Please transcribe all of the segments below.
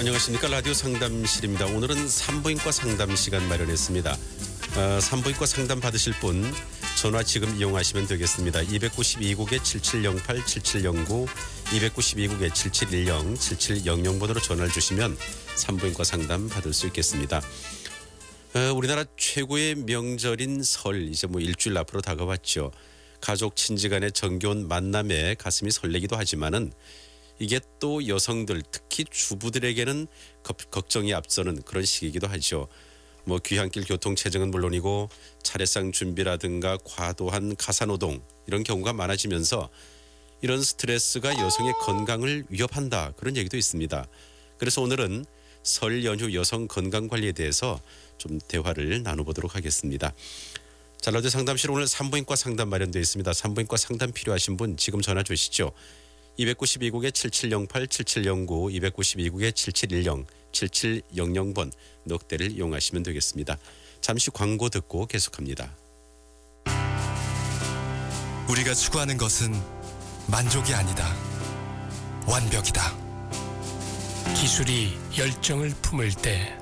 안녕하십니까. 라디오 상담실입니다. 오늘은 산부인과 상담 시간 마련했습니다. 산부인과 상담 받으실 분 전화 지금 이용하시면 되겠습니다. 292국에 7708 7709 292국에 7710 7700번으로 전화를 주시면 산부인과 상담 받을 수 있겠습니다. 우리나라 최고의 명절인 설 이제 일주일 앞으로 다가왔죠. 가족 친지 간의 정겨운 만남에 가슴이 설레기도 하지만은 이게 또 여성들 특히 주부들에게는 걱정이 앞서는 그런 시기이기도 하죠. 귀향길 교통 체증은 물론이고 차례상 준비라든가 과도한 가사노동 이런 경우가 많아지면서 이런 스트레스가 여성의 건강을 위협한다 그런 얘기도 있습니다. 그래서 오늘은 설 연휴 여성 건강 관리에 대해서 좀 대화를 나눠보도록 하겠습니다. 자, 라디오 상담실 오늘 산부인과 상담 마련되어 있습니다. 산부인과 상담 필요하신 분 지금 전화 주시죠. 292국에 7708 7709 292국에 7710 7700번 넉대를 이용하시면 되겠습니다. 잠시 광고 듣고 계속합니다. 우리가 추구하는 것은 만족이 아니다. 완벽이다. 기술이 열정을 품을 때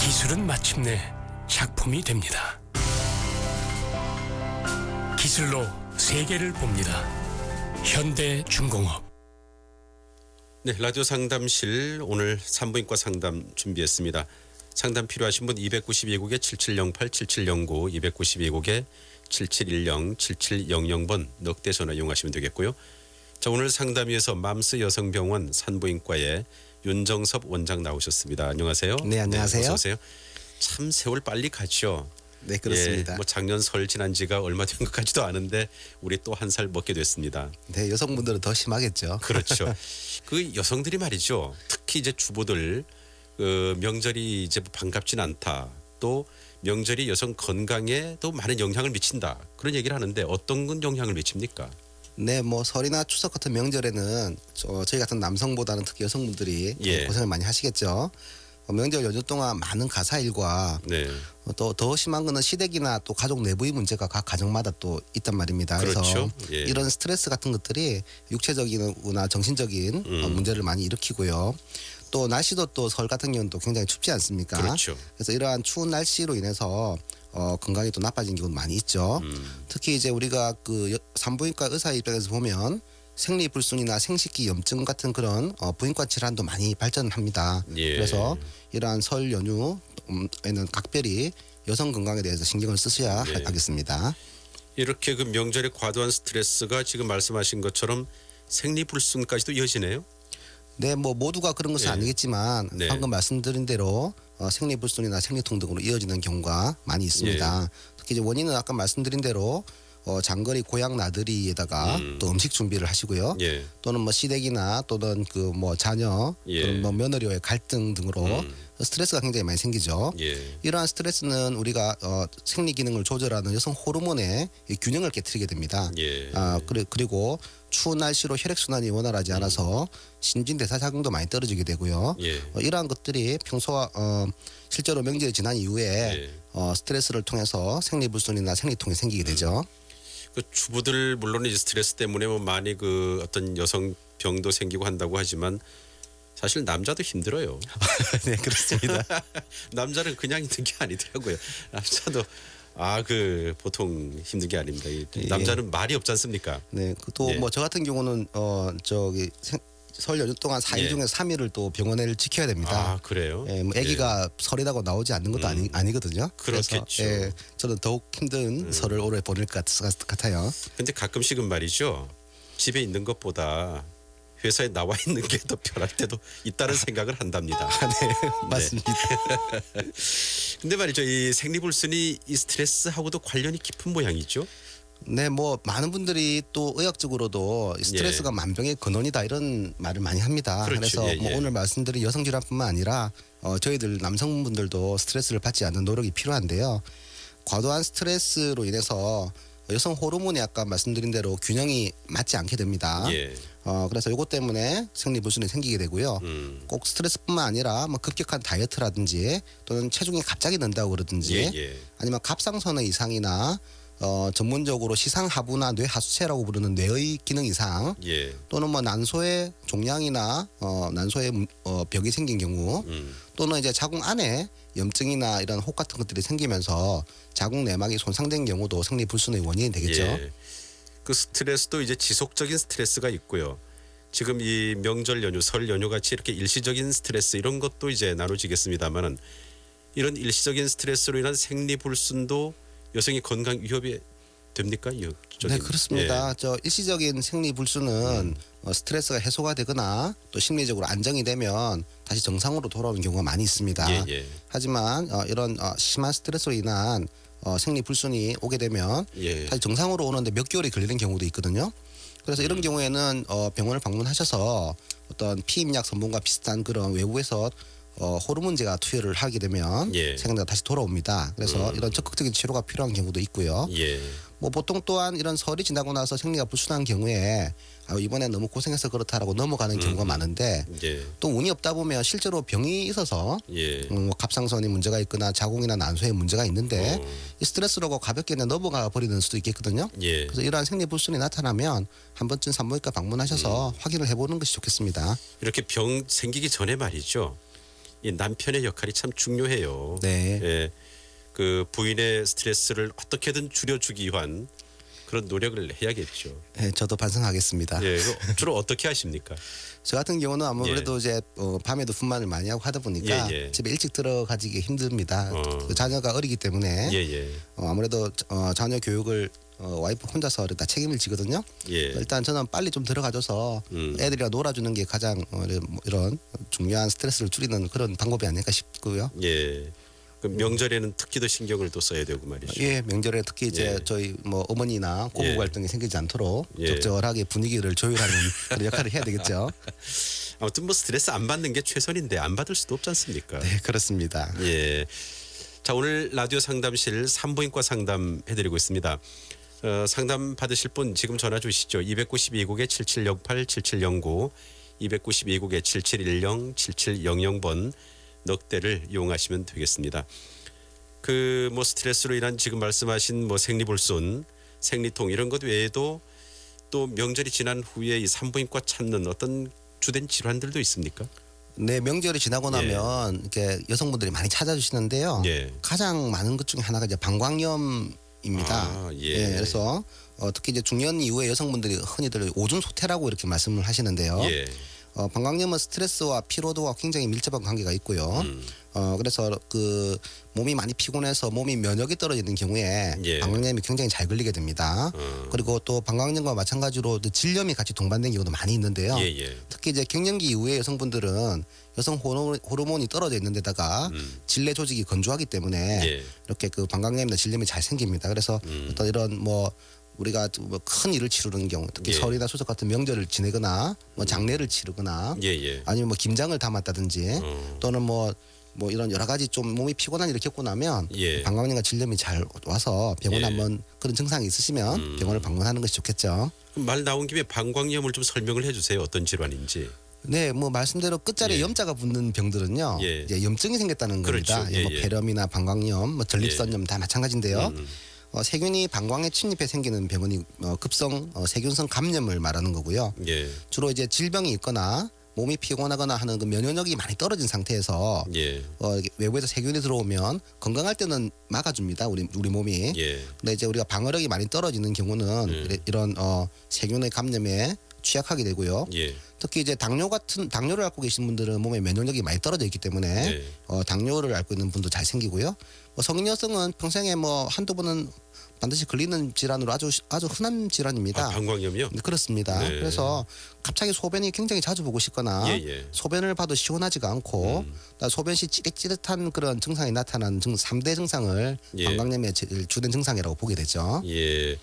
기술은 마침내 작품이 됩니다. 기술로 세계를 봅니다. 현대중공업. 네, 라디오 상담실 오늘 산부인과 상담 준비했습니다. 상담 필요하신 분 292국에 7708 7709 292국에 7710 7700번 넉대 전화 이용하시면 되겠고요. 자, 오늘 상담위에서 맘스 여성병원 산부인과에 윤정섭 원장 나오셨습니다. 안녕하세요. 네, 안녕하세요. 네, 어서 오세요. 참 세월 빨리 가죠. 네, 그렇습니다. 작년 설 지난 지가 얼마 된 것 같지도 않은데 우리 또 한 살 먹게 됐습니다. 네, 여성분들은 더 심하겠죠. 그렇죠. 그 여성들이 말이죠. 특히 이제 주부들 명절이 이제 반갑진 않다. 또 명절이 여성 건강에 또 많은 영향을 미친다. 그런 얘기를 하는데 어떤 건 영향을 미칩니까? 네, 설이나 추석 같은 명절에는 저희 같은 남성보다는 특히 여성분들이 예. 고생을 많이 하시겠죠. 명절 연휴 동안 많은 가사일과 네. 또 더 심한 거는 시댁이나 또 가족 내부의 문제가 각 가정마다 또 있단 말입니다. 그렇죠. 그래서 예. 이런 스트레스 같은 것들이 육체적이나 정신적인 문제를 많이 일으키고요. 또 날씨도 또 설 같은 경우는 또 굉장히 춥지 않습니까? 그렇죠. 그래서 이러한 추운 날씨로 인해서 건강이 또 나빠진 경우는 많이 있죠. 특히 이제 우리가 산부인과 의사 입장에서 보면 생리불순이나 생식기 염증 같은 그런 부인과 질환도 많이 발전합니다. 예. 그래서 이러한 설 연휴에는 각별히 여성 건강에 대해서 신경을 쓰셔야 예. 하겠습니다. 이렇게 그 명절의 과도한 스트레스가 지금 말씀하신 것처럼 생리불순까지도 이어지네요. 네, 모두가 그런 것은 예. 아니겠지만 네. 방금 말씀드린 대로 생리불순이나 생리통 등으로 이어지는 경우가 많이 있습니다. 예. 특히 이제 원인은 아까 말씀드린 대로 장거리 고향 나들이에다가 또 음식 준비를 하시고요. 예. 또는 시댁이나 또는 자녀 예. 또는 며느리와의 갈등 등으로 스트레스가 굉장히 많이 생기죠. 예. 이러한 스트레스는 우리가 생리 기능을 조절하는 여성 호르몬의 이 균형을 깨트리게 됩니다. 예. 그리고 추운 날씨로 혈액 순환이 원활하지 않아서 신진대사 작용도 많이 떨어지게 되고요. 예. 이러한 것들이 평소와 실제로 명절이 지난 이후에 예. 스트레스를 통해서 생리불순이나 생리통이 생기게 되죠. 그 주부들 물론 이제 스트레스 때문에 많이 어떤 여성 병도 생기고 한다고 하지만 사실 남자도 힘들어요. 네, 그렇습니다. 남자는 그냥 힘든 게 아니더라고요. 남자도 보통 힘든 게 아닙니다. 남자는 말이 없지 않습니까? 네, 또 예. 저 같은 경우는 설 연휴 동안 4일 예. 중에 3일을 또 병원을 지켜야 됩니다. 그래요? 예, 아기가 설이라고 나오지 않는 것도 아니거든요. 그렇겠죠. 그래서 저는 더욱 힘든 설을 올해 보낼 것 같아요. 근데 가끔씩은 말이죠. 집에 있는 것보다 회사에 나와 있는 게 더 편할 때도 있다는 생각을 한답니다. 네, 맞습니다. 근데 말이죠. 이 생리불순이 이 스트레스하고도 관련이 깊은 모양이죠. 네, 많은 분들이 또 의학적으로도 스트레스가 만병의 근원이다 이런 말을 많이 합니다. 그렇죠. 그래서 예, 예. 오늘 말씀드린 여성 질환뿐만 아니라 저희들 남성분들도 스트레스를 받지 않는 노력이 필요한데요. 과도한 스트레스로 인해서 여성 호르몬이 아까 말씀드린 대로 균형이 맞지 않게 됩니다. 예. 그래서 이것 때문에 생리불순이 생기게 되고요. 꼭 스트레스뿐만 아니라 급격한 다이어트라든지 또는 체중이 갑자기 는다고 그러든지 예. 아니면 갑상선의 이상이나 전문적으로 시상하부나 뇌하수체라고 부르는 뇌의 기능 이상 예. 또는 뭐 난소의 종양이나 난소의 벽이 생긴 경우 또는 이제 자궁 안에 염증이나 이런 혹 같은 것들이 생기면서 자궁 내막이 손상된 경우도 생리불순의 원인이 되겠죠. 예. 그 스트레스도 이제 지속적인 스트레스가 있고요. 지금 이 명절 연휴, 설 연휴 같이 이렇게 일시적인 스트레스 이런 것도 이제 나눠지겠습니다만은 이런 일시적인 스트레스로 인한 생리불순도 여성의 건강 위협이 됩니까? 네, 그렇습니다. 저 일시적인 생리불순은 스트레스가 해소가 되거나 또 심리적으로 안정이 되면 다시 정상으로 돌아오는 경우가 많이 있습니다. 예. 하지만 이런 심한 스트레스로 인한 생리불순이 오게 되면 예. 다시 정상으로 오는데 몇 개월이 걸리는 경우도 있거든요. 그래서 이런 경우에는 병원을 방문하셔서 어떤 피임약 성분과 비슷한 그런 외부에서 호르몬제가 투여를 하게 되면 예. 생리가 다시 돌아옵니다. 그래서 이런 적극적인 치료가 필요한 경우도 있고요. 예. 뭐 보통 또한 이런 설이 지나고 나서 생리가 불순한 경우에 이번에 너무 고생해서 그렇다라고 넘어가는 경우가 많은데 예. 또 운이 없다 보면 실제로 병이 있어서 예. 뭐 갑상선이 문제가 있거나 자궁이나 난소에 문제가 있는데 이 스트레스라고 가볍게 그냥 넘어가 버리는 수도 있겠거든요. 예. 그래서 이러한 생리불순이 나타나면 한 번쯤 산부인과 방문하셔서 확인을 해보는 것이 좋겠습니다. 이렇게 병 생기기 전에 말이죠. 이 남편의 역할이 참 중요해요. 네. 예. 그 부인의 스트레스를 어떻게든 줄여주기 위한 그런 노력을 해야겠죠. 네, 저도 반성하겠습니다. 예. 주로 어떻게 하십니까? 저 같은 경우는 아무래도 이제 밤에도 분만을 많이 하고 하다 보니까 예. 집에 일찍 들어가지기 힘듭니다. 그 자녀가 어리기 때문에 예. 아무래도 자녀 교육을 와이프 혼자서 다 책임을 지거든요. 예. 일단 저는 빨리 좀 들어가줘서 애들이랑 놀아주는 게 가장 이런 중요한 스트레스를 줄이는 그런 방법이 아닐까 싶고요. 예. 그 명절에는 특히 더 신경을 또 써야 되고 말이죠. 예, 명절에 특히 이제 예. 저희 뭐 어머니나 고부 예. 갈등이 생기지 않도록 예. 적절하게 분위기를 조율하는 그런 역할을 해야 되겠죠. 아무튼 뭐 스트레스 안 받는 게 최선인데 안 받을 수도 없지 않습니까? 네, 그렇습니다. 예. 자, 오늘 라디오 상담실 산부인과 상담 해드리고 있습니다. 상담 받으실 분 지금 전화 주시죠. 292국에 7708 7709 292국에 7710 7700번 넉대를 이용하시면 되겠습니다. 그 뭐 스트레스로 인한 지금 말씀하신 뭐 생리불순, 생리통 이런 것 외에도 또 명절이 지난 후에 이 산부인과 찾는 어떤 주된 질환들도 있습니까? 네, 명절이 지나고 나면 이렇게 여성분들이 많이 찾아주시는데요. 예. 가장 많은 것 중에 하나가 이제 방광염입니다. 아, 예. 그래서 특히 이제 중년 이후에 여성분들이 흔히들 오줌 소태라고 이렇게 말씀을 하시는데요. 예. 방광염은 스트레스와 피로도와 굉장히 밀접한 관계가 있고요. 그래서 그 몸이 많이 피곤해서 몸이 면역이 떨어지는 경우에 예. 방광염이 굉장히 잘 걸리게 됩니다. 그리고 또 방광염과 마찬가지로 또 질염이 같이 동반된 경우도 많이 있는데요. 예. 특히 이제 갱년기 이후에 여성분들은 여성 호르몬이 떨어져 있는 데다가 질내 조직이 건조하기 때문에 예. 이렇게 그 방광염이나 질염이 잘 생깁니다. 그래서 어떤 이런 뭐 우리가 뭐 큰 일을 치르는 경우, 특히 예. 설이나 추석 같은 명절을 지내거나 뭐 장례를 치르거나 예. 아니면 뭐 김장을 담았다든지 또는 뭐 이런 여러 가지 좀 몸이 피곤한 일을 겪고 나면 예. 방광염과 질염이 잘 와서 병원 예. 한번 그런 증상이 있으시면 병원을 방문하는 것이 좋겠죠. 말 나온 김에 방광염을 좀 설명을 해주세요. 어떤 질환인지. 네, 뭐 말씀대로 끝자리에 예. 염자가 붙는 병들은요, 예. 이제 염증이 생겼다는 그렇죠. 겁니다. 예, 뭐 예. 폐렴이나 방광염, 뭐 전립선염 다 마찬가지인데요. 세균이 방광에 침입해 생기는 병은 급성 세균성 감염을 말하는 거고요. 예. 주로 이제 질병이 있거나 몸이 피곤하거나 하는 그 면역력이 많이 떨어진 상태에서 예. 외부에서 세균이 들어오면 건강할 때는 막아줍니다. 우리 몸이. 예. 근데 이제 우리가 방어력이 많이 떨어지는 경우는 이런 세균의 감염에 취약하게 되고요. 예. 특히 이제 당뇨를 앓고 계신 분들은 몸에 면역력이 많이 떨어져 있기 때문에 네. 당뇨를 앓고 있는 분도 잘 생기고요. 성인 여성은 평생에 뭐 한두 번은 반드시 걸리는 질환으로 아주 흔한 질환입니다. 아, 방광염이요? 네, 그렇습니다. 네. 그래서 갑자기 소변이 굉장히 자주 보고 싶거나 예. 소변을 봐도 시원하지가 않고 소변 시 찌릿찌릿한 그런 증상이 나타나는 3대 증상을 예. 방광염의 주된 증상이라고 보게 되죠. 예.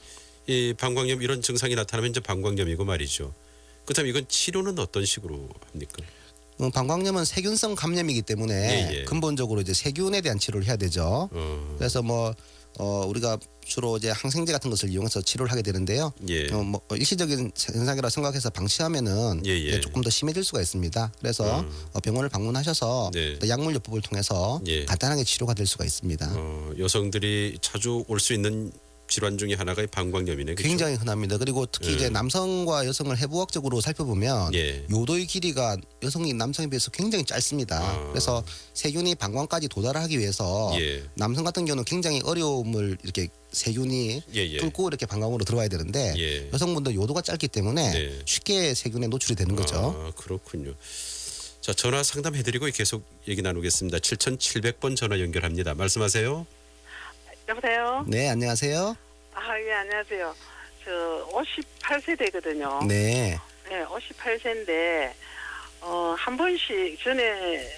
이 방광염 이런 증상이 나타나면 이제 방광염이고 말이죠. 그렇다면 이건 치료는 어떤 식으로 합니까? 방광염은 세균성 감염이기 때문에 예. 근본적으로 이제 세균에 대한 치료를 해야 되죠. 그래서 뭐 우리가 주로 이제 항생제 같은 것을 이용해서 치료를 하게 되는데요. 예. 뭐 일시적인 현상이라 생각해서 방치하면은 예. 이게 조금 더 심해질 수가 있습니다. 그래서 병원을 방문하셔서 네. 또 약물요법을 통해서 예. 간단하게 치료가 될 수가 있습니다. 여성들이 자주 올 수 있는 질환 중에 하나가 방광염이네. 그렇죠? 굉장히 흔합니다. 그리고 특히 이제 남성과 여성을 해부학적으로 살펴보면 예. 요도의 길이가 여성이 남성에 비해서 굉장히 짧습니다. 그래서 세균이 방광까지 도달하기 위해서 예. 남성 같은 경우는 굉장히 어려움을 이렇게 세균이 예. 뚫고 이렇게 방광으로 들어와야 되는데 예. 여성분들 요도가 짧기 때문에 네. 쉽게 세균에 노출이 되는 거죠. 아, 그렇군요. 자, 전화 상담해드리고 계속 얘기 나누겠습니다. 7700번 전화 연결합니다. 말씀하세요. 여보세요? 네, 안녕하세요. 아, 예, 안녕하세요. 저 58세대거든요. 네, 네, 58세인데 한 번씩 전에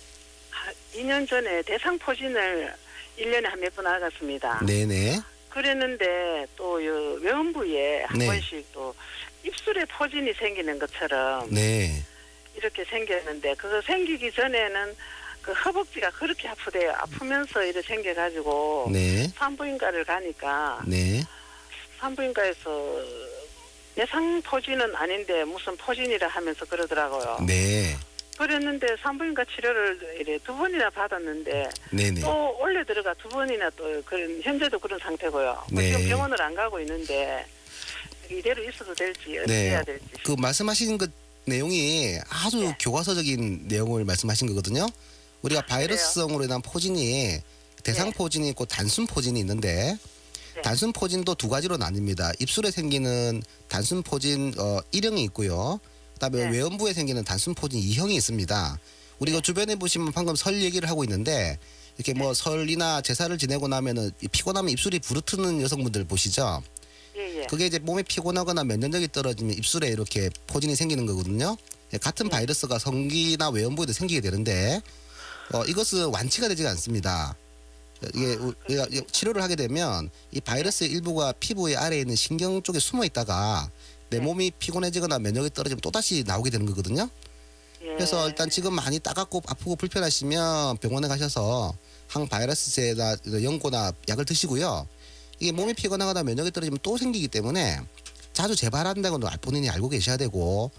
2년 전에 대상포진을 1년에 한 몇 번 나갔습니다. 네, 네, 그랬는데 또 외음부에 한 네. 번씩 또 입술에 포진이 생기는 것처럼 네, 이렇게 생겼는데 그거 생기기 전에는 그 허벅지가 그렇게 아프대요. 아프면서 이렇게 생겨가지고 네, 산부인과를 가니까 네, 산부인과에서 예상 포진은 아닌데 무슨 포진이라 하면서 그러더라고요. 네, 그랬는데 산부인과 치료를 이래 2번이나 받았는데 네, 네. 또 원래 들어가 2번이나 또 그런 현재도 그런 상태고요. 네. 지금 병원을 안 가고 있는데 이대로 있어도 될지 어떻게 네. 해야 될지. 그 말씀하신 그 내용이 아주 네. 교과서적인 내용을 말씀하신 거거든요. 우리가 바이러스성으로 인한 포진이 대상 포진이 있고 단순 포진이 있는데 네. 단순 포진도 두 가지로 나뉩니다. 입술에 생기는 단순 포진 1형이 있고요. 그다음에 네. 외음부에 생기는 단순 포진 2형이 있습니다. 우리가 주변에 보시면 방금 설 얘기를 하고 있는데 이렇게 뭐 설이나 제사를 지내고 나면은 피곤하면 입술이 부르트는 여성분들 보시죠. 예, 예. 그게 이제 몸이 피곤하거나 면역력이 떨어지면 입술에 이렇게 포진이 생기는 거거든요. 같은 바이러스가 성기나 외음부에도 생기게 되는데 이것은 완치가 되지 않습니다. 이게 우리가 치료를 하게 되면 이 바이러스의 일부가 피부의 아래에 있는 신경 쪽에 숨어 있다가 내 몸이 피곤해지거나 면역이 떨어지면 또다시 나오게 되는 거거든요. 예. 그래서 일단 지금 많이 따갑고 아프고 불편하시면 병원에 가셔서 항바이러스제나 연고나 약을 드시고요. 이게 몸이 피곤하거나 면역이 떨어지면 또 생기기 때문에 자주 재발한다고는 본인이 알고 계셔야 되고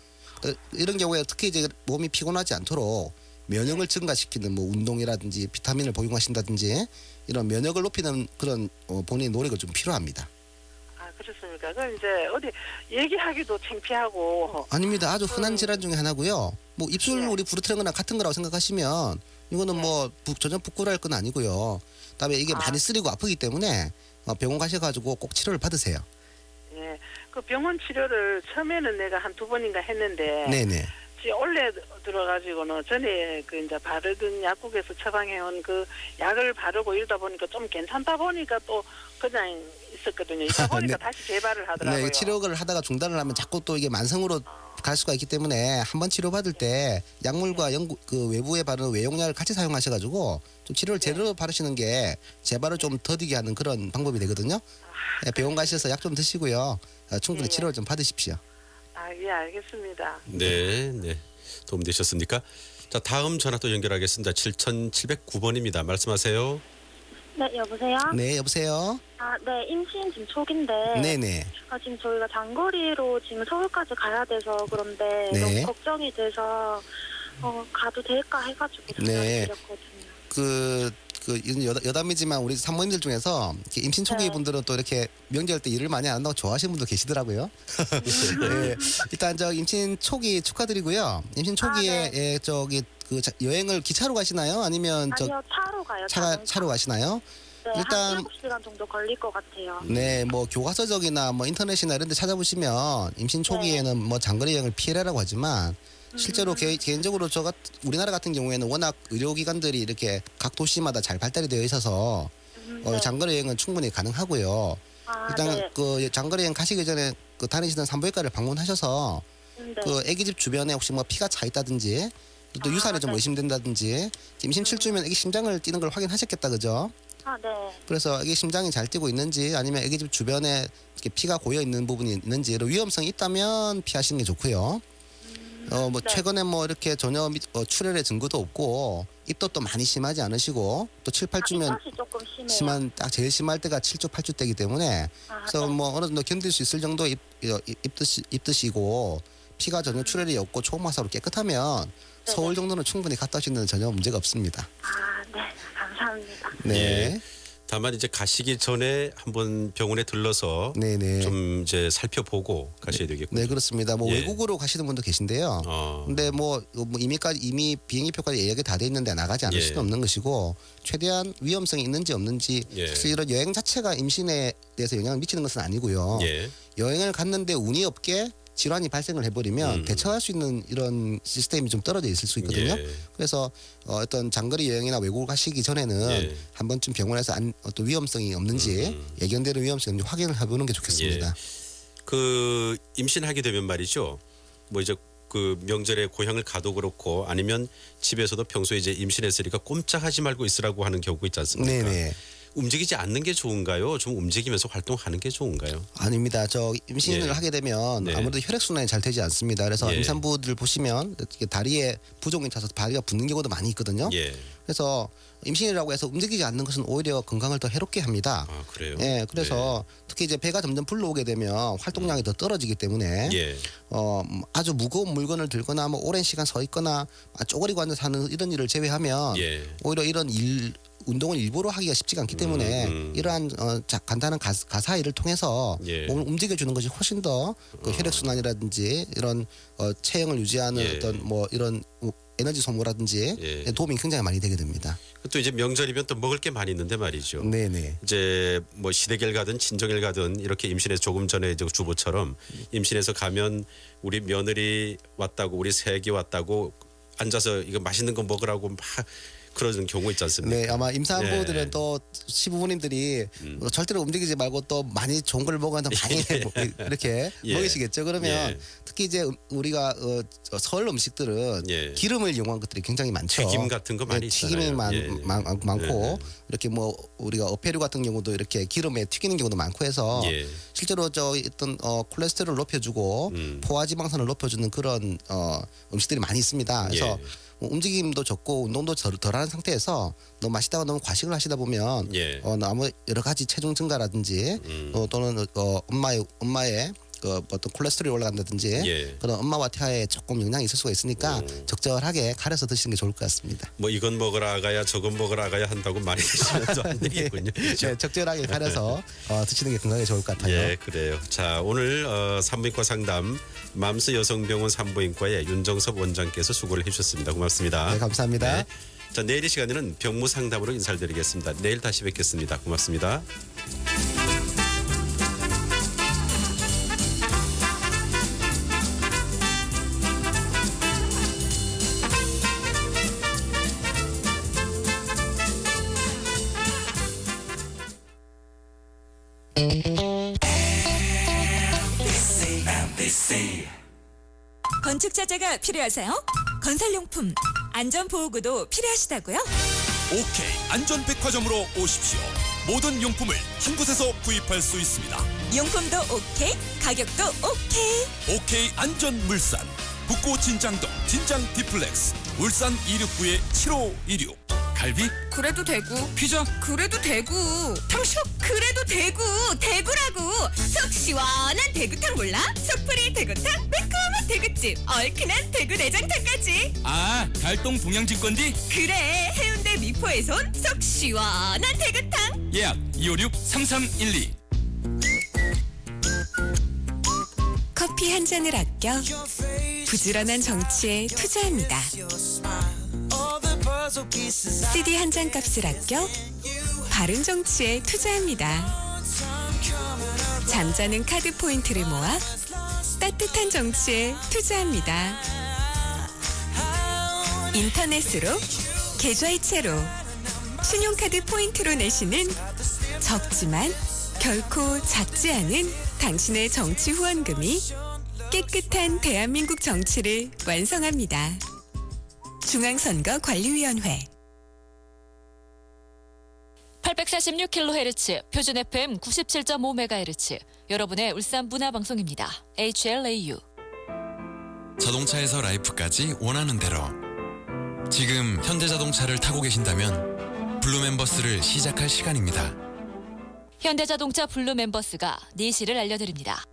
이런 경우에 특히 이제 몸이 피곤하지 않도록 면역을 증가시키는 뭐 운동이라든지 비타민을 복용하신다든지 이런 면역을 높이는 그런 본인의 노력이 좀 필요합니다. 아, 그렇습니까? 그럼 이제 어디 얘기하기도 창피하고. 아닙니다. 아주 흔한 질환 중에 하나고요. 뭐 입술 네. 우리 부르트는 거나 같은 거라고 생각하시면 이거는 뭐 전혀 부끄러울 건 아니고요. 그다음에 이게 많이 쓰리고 아프기 때문에 병원 가셔가지고 꼭 치료를 받으세요. 예. 그 병원 치료를 처음에는 내가 한 2번인가 했는데. 네네. 원래 들어가지고는 전에 그 이제 바르던 약국에서 처방해온 그 약을 바르고 이러다 보니까 좀 괜찮다 보니까 또 그냥 있었거든요. 이다 보니까 네. 다시 재발을 하더라고요. 네, 치료를 하다가 중단을 하면 자꾸 또 이게 만성으로 갈 수가 있기 때문에 한번 치료받을 때 약물과 그 외부에 바르는 외용약을 같이 사용하셔가지고 좀 치료를 제대로 바르시는 게 재발을 좀 더디게 하는 그런 방법이 되거든요. 네, 병원 가셔서 약 좀 드시고요. 충분히 예, 예. 치료를 좀 받으십시오. 아, 예, 알겠습니다. 네, 네. 도움 되셨습니까? 자, 다음 전화 또 연결하겠습니다. 7709번입니다. 말씀하세요. 네, 여보세요? 네, 여보세요. 아, 네, 임신 지금 초기인데. 네네. 지금 저희가 장거리로 지금 서울까지 가야 돼서 그런데 네. 너무 걱정이 돼서 가도 될까 해가지고 네. 전화드렸거든요. 그 여담이지만 우리 산모님들 중에서 이렇게 임신 초기 네. 분들은 또 이렇게 명절 때 일을 많이 안 한다고 좋아하시는 분도 계시더라고요. 네, 일단 저 임신 초기 축하드리고요. 임신 초기에 네. 예, 저기 여행을 기차로 가시나요? 아니면 아니요, 차로 가요. 차로 가시나요? 네, 일단- 한 7시간 정도 걸릴 것 같아요. 네, 뭐 교과서적이나 뭐 인터넷이나 이런 데 찾아보시면 임신 초기에는 뭐 장거리 여행을 피해라라고 하지만 실제로 개인적으로 우리나라 같은 경우에는 워낙 의료기관들이 이렇게 각 도시마다 잘 발달이 되어 있어서 네. 장거리 여행은 충분히 가능하고요. 아, 일단 네. 그 장거리 여행 가시기 전에 그 다니시는 산부인과를 방문하셔서 네. 그 아기 집 주변에 혹시 뭐 피가 차 있다든지 또 유산이 좀 네. 의심된다든지 임신 7주면 아기 심장을 뛰는 걸 확인하셨겠다 그죠? 아, 네. 그래서 아기 심장이 잘 뛰고 있는지 아니면 아기 집 주변에 이렇게 피가 고여 있는 부분이 있는지 이런 위험성이 있다면 피하시는 게 좋고요. 뭐 네. 최근에 뭐 이렇게 전혀 출혈의 증거도 없고 입덧도 많이 심하지 않으시고 또 7, 8주면 입덧이 조금 심해요. 심한 딱 제일 심할 때가 7주, 8주 때이기 때문에 아, 그래서 네. 뭐 어느 정도 견딜 수 있을 정도 입덧이고 피가 전혀 출혈이 없고 초음파사로 깨끗하면 서울 정도는 충분히 갔다 오시는 데 전혀 문제가 없습니다. 아, 네. 감사합니다. 네. 다만 이제 가시기 전에 한번 병원에 들러서 네네. 좀 이제 살펴보고 가셔야 되겠군요. 네, 그렇습니다. 뭐 예. 외국으로 가시는 분도 계신데요. 근데 뭐 이미 비행기표까지 예약이 다 돼 있는데 나가지 않을 예. 수는 없는 것이고 최대한 위험성이 있는지 없는지 예. 사실 이런 여행 자체가 임신에 대해서 영향을 미치는 것은 아니고요. 예. 여행을 갔는데 운이 없게 질환이 발생을 해버리면 대처할 수 있는 이런 시스템이 좀 떨어져 있을 수 있거든요. 예. 그래서 어떤 장거리 여행이나 외국을 가시기 전에는 예. 한 번쯤 병원에서 어떤 위험성이 없는지 예견되는 위험성이 없는지 확인을 해보는 게 좋겠습니다. 그 임신하게 되면 말이죠. 뭐 이제 그 명절에 고향을 가도 그렇고 아니면 집에서도 평소에 이제 임신했으니까 꼼짝하지 말고 있으라고 하는 경우가 있지 않습니까? 네네. 움직이지 않는 게 좋은가요? 좀 움직이면서 활동하는 게 좋은가요? 아닙니다. 저 임신을 예. 하게 되면 네. 아무래도 혈액 순환이 잘 되지 않습니다. 그래서 예. 임산부들 보시면 이렇게 다리에 부종이 차서 다리가 붓는 경우도 많이 있거든요. 예. 그래서 임신이라고 해서 움직이지 않는 것은 오히려 건강을 더 해롭게 합니다. 아 그래요? 예, 그래서 특히 이제 배가 점점 불러오게 되면 활동량이 더 떨어지기 때문에 예. 아주 무거운 물건을 들거나 뭐 오랜 시간 서 있거나 쪼그리고 앉아서 하는 이런 일을 제외하면 예. 오히려 이런 운동을 일부러 하기가 쉽지가 않기 때문에 이러한 간단한 가사 일을 통해서 예. 몸을 움직여주는 것이 훨씬 더 그 혈액 순환이라든지 이런 체형을 유지하는 예. 어떤 뭐 이런 에너지 소모라든지 예. 도움이 굉장히 많이 되게 됩니다. 또 이제 명절이면 또 먹을 게 많이 있는데 말이죠. 네네. 이제 뭐 시댁일 가든 친정일 가든 이렇게 임신해서 조금 전에 이제 주부처럼 임신해서 가면 우리 며느리 왔다고 우리 새끼 왔다고 앉아서 이거 맛있는 거 먹으라고 막 그러는 경우 있지 않습니까? 네, 아마 임산부들은 예. 또 시부모님들이 절대로 움직이지 말고 또 많이 좋은 걸 먹어서 많이 이렇게 예. 먹이시겠죠. 그러면 예. 특히 이제 우리가 설 음식들은 예. 기름을 이용한 것들이 굉장히 많죠. 튀김 같은 거 많이 튀김이 있잖아요. 예. 많고 이렇게 뭐 우리가 어패류 같은 경우도 이렇게 기름에 튀기는 경우도 많고 해서 예. 실제로 저 어떤 콜레스테롤을 높여주고 포화지방산을 높여주는 그런 음식들이 많이 있습니다. 그래서 예. 뭐 움직임도 적고 운동도 덜한 상태에서 너무 맛있다가 너무 과식을 하시다 보면 예. 너무 여러 가지 체중 증가라든지 또는 엄마의 그 어떤 콜레스테롤이 올라간다든지 예. 그런 엄마와 태아에 조금 영향이 있을 수가 있으니까 적절하게 가려서 드시는 게 좋을 것 같습니다. 뭐 이건 먹으러 아가야 저건 먹으러 아가야 한다고 많이 드시면 또 안 되겠군요. 그렇죠? 네, 적절하게 가려서 드시는 게 건강에 좋을 것 같아요. 예, 그래요. 자, 오늘 산부인과 상담 맘스 여성병원 산부인과의 윤정섭 원장께서 수고를 해주셨습니다. 고맙습니다. 네, 감사합니다. 네. 자, 내일 이 시간에는 병무 상담으로 인사를 드리겠습니다. 내일 다시 뵙겠습니다. 고맙습니다. 건축 자재가 필요하세요? 건설용품, 안전보호구도 필요하시다고요? 오케이 안전백화점으로 오십시오. 모든 용품을 한 곳에서 구입할 수 있습니다. 용품도 오케이, 가격도 오케이. 오케이 안전물산 북구 진장동 진장 디플렉스 울산 269-7516 갈비 그래도 되고 피자 그래도 되고 탕수육 그래도 되고 대구라고 속 시원한 대구탕 몰라? 속풀이 대구탕 매콤한 대구찜 얼큰한 대구 내장탕까지 아 달동 동양진건디 그래 해운대 미포에서 온 속 시원한 대구탕 예약 256-3312 커피 한 잔을 아껴 부지런한 정치에 투자합니다. CD 한 장 값을 아껴 바른 정치에 투자합니다. 잠자는 카드 포인트를 모아 따뜻한 정치에 투자합니다. 인터넷으로 계좌이체로 신용카드 포인트로 내시는 적지만 결코 작지 않은 당신의 정치 후원금이 깨끗한 대한민국 정치를 완성합니다. 중앙선거관리위원회 846kHz 표준 FM 97.5MHz 여러분의 울산 문화방송입니다. HLAU 자동차에서 라이프까지 원하는 대로 지금 현대자동차를 타고 계신다면 블루멤버스를 시작할 시간입니다. 현대자동차 블루 멤버스가 내실을 알려드립니다.